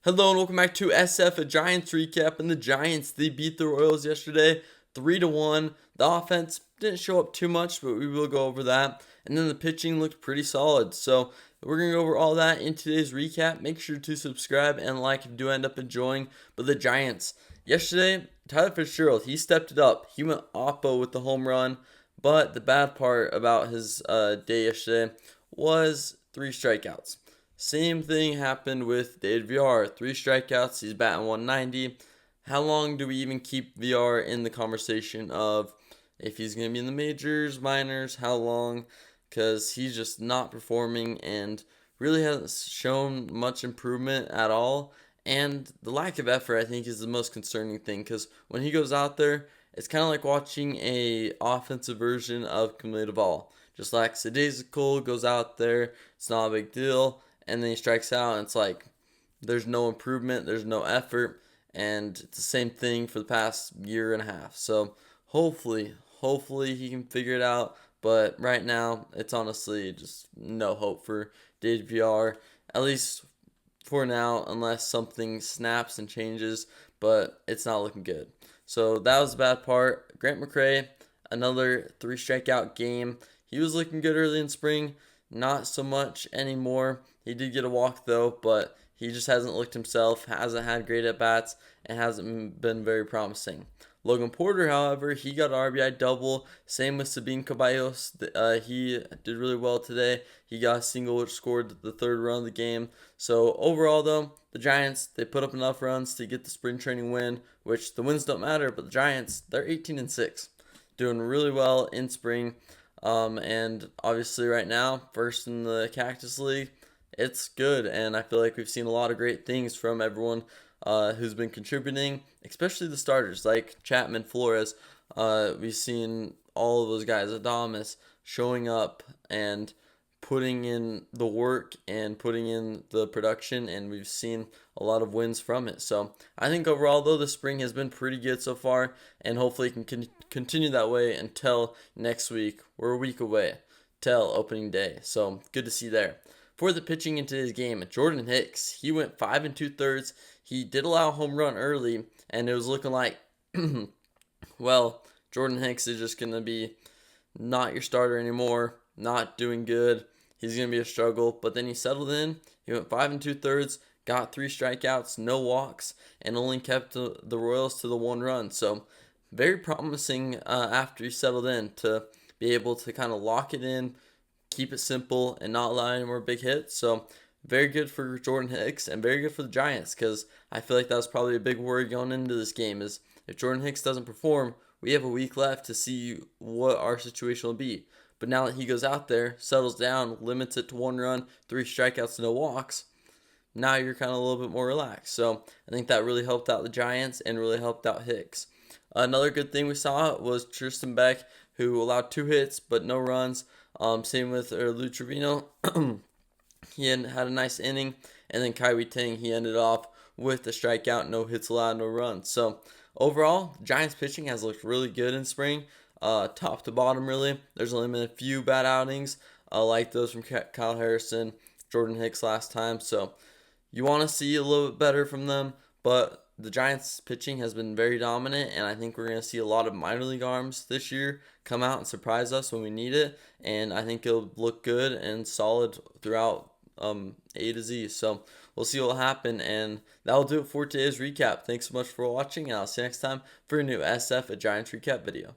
Hello and welcome back to SF, a Giants recap. And the Giants, they beat the Royals yesterday 3-1. The offense didn't show up too much, but we will go over that. And then the pitching looked pretty solid. So we're going to go over all that in today's recap. Make sure to subscribe and like if you do end up enjoying. But the Giants, yesterday, Tyler Fitzgerald, he stepped it up. He went oppo with the home run. But the bad part about his day yesterday was 3 strikeouts. Same thing happened with David VR. 3 strikeouts. He's batting 190. How long do we even keep VR in the conversation of if he's going to be in the majors, minors? How long? Because he's just not performing and really hasn't shown much improvement at all. And the lack of effort, I think, is the most concerning thing. Because when he goes out there, it's kind of like watching a offensive version of Camille Duvall. Just lackadaisical, goes out there. It's not a big deal, and then he strikes out, and it's like there's no improvement, there's no effort, and it's the same thing for the past year and a half. So hopefully he can figure it out. But right now, it's honestly just no hope for Dave VR, at least for now, unless something snaps and changes. But it's not looking good. So that was the bad part. Grant McCray, another 3 strikeout game. He was looking good early in spring. Not so much anymore. He did get a walk though, but he just hasn't looked himself, hasn't had great at bats, and hasn't been very promising. Logan Porter, however, he got an RBI double. Same with Sabine Caballos. He did really well today. He got a single which scored the third run of the game. So overall, though, the Giants, they put up enough runs to get the spring training win, which the wins don't matter, but the Giants, they're 18-6, doing really well in spring. And obviously right now, first in the Cactus League, it's good. And I feel like we've seen a lot of great things from everyone who's been contributing, especially the starters like Chapman, Flores. We've seen all of those guys, Adames, showing up and putting in the work and putting in the production, and we've seen a lot of wins from it. So I think overall, though, the spring has been pretty good so far, and hopefully it can continue that way until next week. We're a week away till opening day, so good to see there. For the pitching in today's game, Jordan Hicks, he went 5 2/3. He did allow a home run early, and it was looking like, well, Jordan Hicks is just going to be not your starter anymore, not doing good. He's going to be a struggle. But then he settled in. He went 5 2/3, got 3 strikeouts, no walks, and only kept the Royals to the 1 run. So very promising after he settled in to be able to kind of lock it in, keep it simple, and not allow any more big hits. So very good for Jordan Hicks and very good for the Giants, because I feel like that was probably a big worry going into this game is if Jordan Hicks doesn't perform, we have a week left to see what our situation will be. But now that he goes out there, settles down, limits it to 1 run, 3 strikeouts, no walks, now you're kind of a little bit more relaxed. So I think that really helped out the Giants and really helped out Hicks. Another good thing we saw was Tristan Beck, who allowed 2 hits but no runs. Same with Lou Trevino. He had a nice inning. And then Kaiwi Ting, he ended off with a strikeout, no hits allowed, no runs. So overall, Giants pitching has looked really good in spring, top to bottom really. There's only been a few bad outings, like those from Kyle Harrison, Jordan Hicks last time. So you want to see a little bit better from them, but the Giants pitching has been very dominant, and I think we're going to see a lot of minor league arms this year come out and surprise us when we need it, and I think it'll look good and solid throughout A to Z. So we'll see what will happen, and that'll do it for today's recap. Thanks so much for watching, and I'll see you next time for a new SF, a Giants recap video.